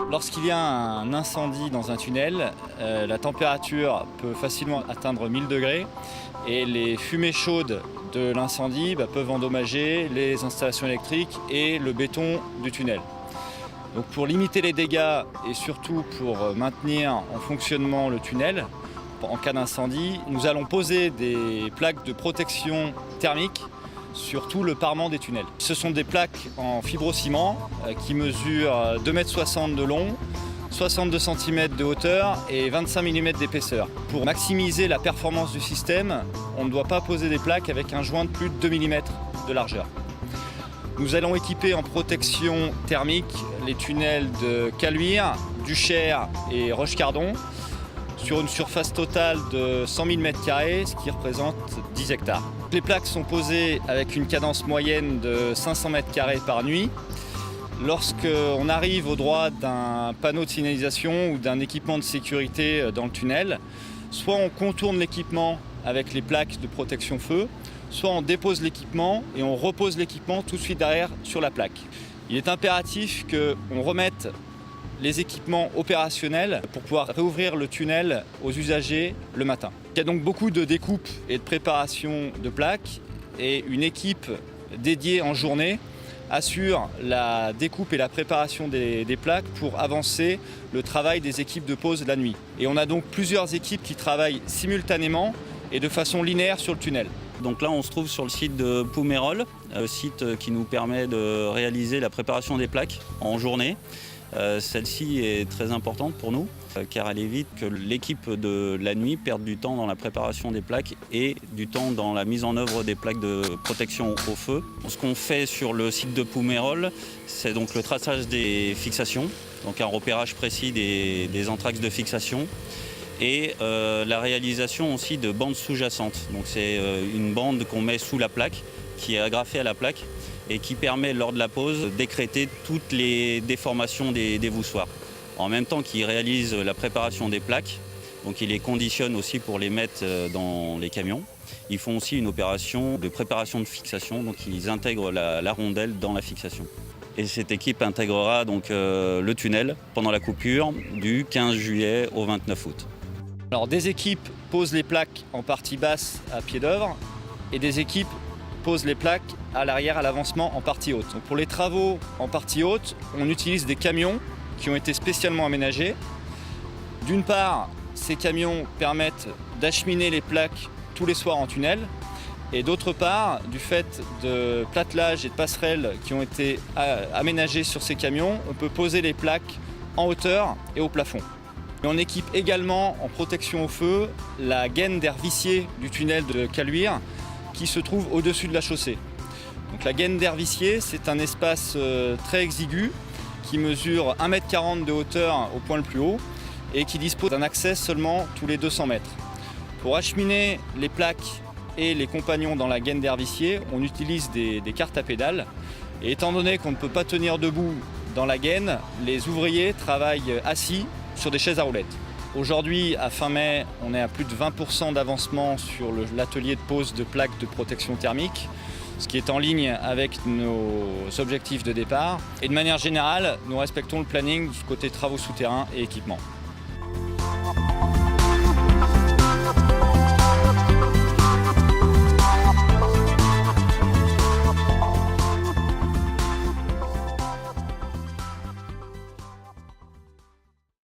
Lorsqu'il y a un incendie dans un tunnel, la température peut facilement atteindre 1000 degrés et les fumées chaudes de l'incendie peuvent endommager les installations électriques et le béton du tunnel. Donc pour limiter les dégâts et surtout pour maintenir en fonctionnement le tunnel, en cas d'incendie, nous allons poser des plaques de protection thermique sur tout le parement des tunnels. Ce sont des plaques en fibrociment qui mesurent 2,60 m de long, 62 cm de hauteur et 25 mm d'épaisseur. Pour maximiser la performance du système, on ne doit pas poser des plaques avec un joint de plus de 2 mm de largeur. Nous allons équiper en protection thermique les tunnels de Caluire, du Cher et Roche-Cardon sur une surface totale de 100 000 m², ce qui représente 10 hectares. Les plaques sont posées avec une cadence moyenne de 500 m² par nuit. Lorsqu'on arrive au droit d'un panneau de signalisation ou d'un équipement de sécurité dans le tunnel, soit on contourne l'équipement avec les plaques de protection feu, soit on dépose l'équipement et on repose l'équipement tout de suite derrière sur la plaque. Il est impératif qu'on remette les équipements opérationnels pour pouvoir réouvrir le tunnel aux usagers le matin. Il y a donc beaucoup de découpes et de préparation de plaques et une équipe dédiée en journée assure la découpe et la préparation des plaques pour avancer le travail des équipes de pose la nuit. Et on a donc plusieurs équipes qui travaillent simultanément et de façon linéaire sur le tunnel. Donc là, on se trouve sur le site de Poumerol, site qui nous permet de réaliser la préparation des plaques en journée. Celle-ci est très importante pour nous car elle évite que l'équipe de la nuit perde du temps dans la préparation des plaques et du temps dans la mise en œuvre des plaques de protection au feu. Ce qu'on fait sur le site de Poumerol, c'est donc le traçage des fixations, donc un repérage précis des entr'axes de fixation et la réalisation aussi de bandes sous-jacentes. Donc c'est une bande qu'on met sous la plaque qui est agrafée à la plaque et qui permet lors de la pose d'écrêter toutes les déformations des voussoirs. En même temps qu'il réalise la préparation des plaques, donc il les conditionne aussi pour les mettre dans les camions. Ils font aussi une opération de préparation de fixation, donc ils intègrent la rondelle dans la fixation. Et cette équipe intégrera donc le tunnel pendant la coupure du 15 juillet au 29 août. Alors des équipes posent les plaques en partie basse à pied d'œuvre et des équipes posent les plaques à l'arrière à l'avancement en partie haute. Donc pour les travaux en partie haute, on utilise des camions qui ont été spécialement aménagés. D'une part, ces camions permettent d'acheminer les plaques tous les soirs en tunnel. Et d'autre part, du fait de platelage et de passerelles qui ont été aménagées sur ces camions, on peut poser les plaques en hauteur et au plafond. Et on équipe également en protection au feu la gaine d'air vicié du tunnel de Caluire qui se trouve au-dessus de la chaussée. Donc la gaine d'air vicié, c'est un espace très exigu qui mesure 1,40 m de hauteur au point le plus haut et qui dispose d'un accès seulement tous les 200 mètres. Pour acheminer les plaques et les compagnons dans la gaine d'air vicié, on utilise des cartes à pédales. Et étant donné qu'on ne peut pas tenir debout dans la gaine, les ouvriers travaillent assis sur des chaises à roulettes. Aujourd'hui, à fin mai, on est à plus de 20% d'avancement sur l'atelier de pose de plaques de protection thermique, ce qui est en ligne avec nos objectifs de départ. Et de manière générale, nous respectons le planning du côté travaux souterrains et équipements.